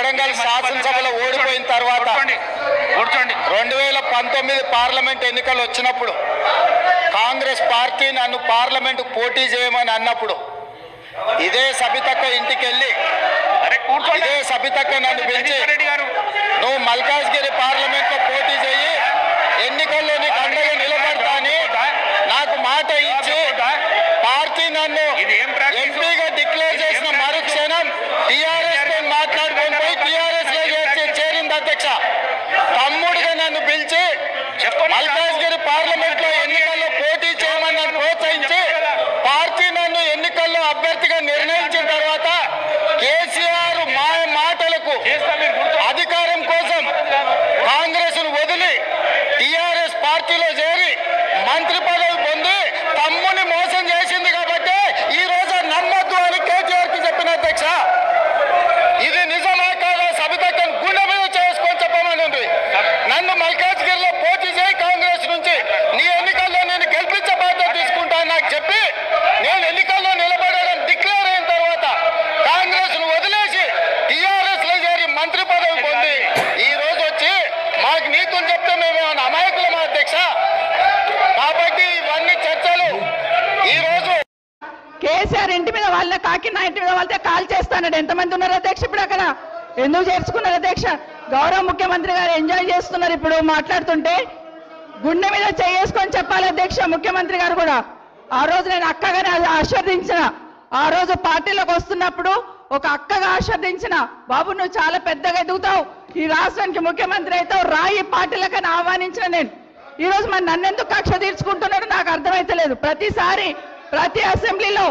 కొడంగల్ శాసనసభలో ఓడిపోయిన తర్వాత 2019 పార్లమెంట్ ఎన్నికలు వచ్చినప్పుడు కాంగ్రెస్ పార్టీ నన్ను పార్లమెంట్ పోటీ చేయమని అన్నప్పుడు ఇదే సబితక్క ఇంటికి వెళ్ళి ఇదే సబితక్క నన్ను పిలిచి నువ్వు మల్కాజ్గిరి పార్లమెంట్ లో పోటీ చేయి, ఎన్నికల్లో నీకు అండగా నిలబడతా అని నాకు మాట ఇచ్చి పార్టీ నన్ను ఎంపీగా డిక్లేర్ చేసిన మరుక్షణం టీఆర్ఎస్ తో మాట్లాడుకొని పోయి టీఆర్ఎస్ లో చేరింది అధ్యక్ష. తమ్ముడిగా నన్ను పిలిచి మల్కాజ్గిరి పార్లమెంట్ లో ఎన్నికల్లో పోటీ చేయమని నన్ను ప్రోత్సహించి పార్టీ నన్ను ఎన్నికల్లో అభ్యర్థిగా నిర్ణయించిన తర్వాత కేసీఆర్ మాటలకు అధికారం కోసం కాంగ్రెస్ ను వదిలి టీఆర్ఎస్ పార్టీలో చేరి మంత్రి పదవి పొంది తమ్ముని మోసం చేసింది కాబట్టి ఈ రోజు నమ్మద్దు అని కేటీఆర్ కి చెప్పిన అధ్యక్ష. ఇది నిజమా కాదా సబితక్కను గుండె మీద చేసుకొని చెప్పమని ఉంది. నన్ను మల్కాజ్గిరిలో పోటీ చేయి కాంగ్రెస్ నుంచి, నీ ఎన్నికల్లో నేను గెలిపించే బాధ్యత తీసుకుంటాను నాకు చెప్పి నేను ఎన్నికల్లో నిలబడడం డిక్లేర్ అయిన తర్వాత కాంగ్రెస్ ను వదిలేసి టీఆర్ఎస్ లో చేరి మంత్రి పదవి పొంది ఈ రోజు వచ్చి మాకు నీతులు చెప్తే మేమేమన్నా అమాయకులమా అధ్యక్ష? కాబట్టి ఇవన్నీ చర్చలు ఈ రోజు కేసీఆర్ ఇంటి మీద వాళ్ళ కాకినా ఇంటి మీద వాళ్ళతో కాల్ చేస్తానడు. ఎంతమంది ఉన్నారు అధ్యక్ష ఇప్పుడు అక్కడ? ఎందుకు చేర్చుకున్నారు అధ్యక్ష? గౌరవ ముఖ్యమంత్రి గారు ఎంజాయ్ చేస్తున్నారు ఇప్పుడు మాట్లాడుతుంటే. గుండె మీద చేసుకొని చెప్పాలి అధ్యక్ష ముఖ్యమంత్రి గారు కూడా. ఆ రోజు నేను అక్కగానే ఆశీర్వదించిన, ఆ రోజు పార్టీలోకి వస్తున్నప్పుడు ఒక అక్కగా ఆశీర్వదించిన, బాబు నువ్వు చాలా పెద్దగా ఎదుగుతావు, ఈ రాష్ట్రానికి ముఖ్యమంత్రి అవుతావు, రాయి పార్టీలకని ఆహ్వానించిన నేను. ఈ రోజు మరి నన్నెందుకు కక్ష తీర్చుకుంటున్నాడు నాకు అర్థమైతలేదు. ప్రతిసారి ప్రతి అసెంబ్లీలో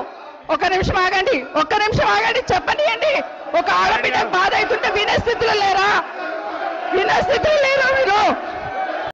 ఒక్క నిమిషం ఆగండి చెప్పనియండి. ఒక ఆడబిడ్డ బాధ అవుతుంటే వినే స్థితిలో లేరా? వినే స్థితిలో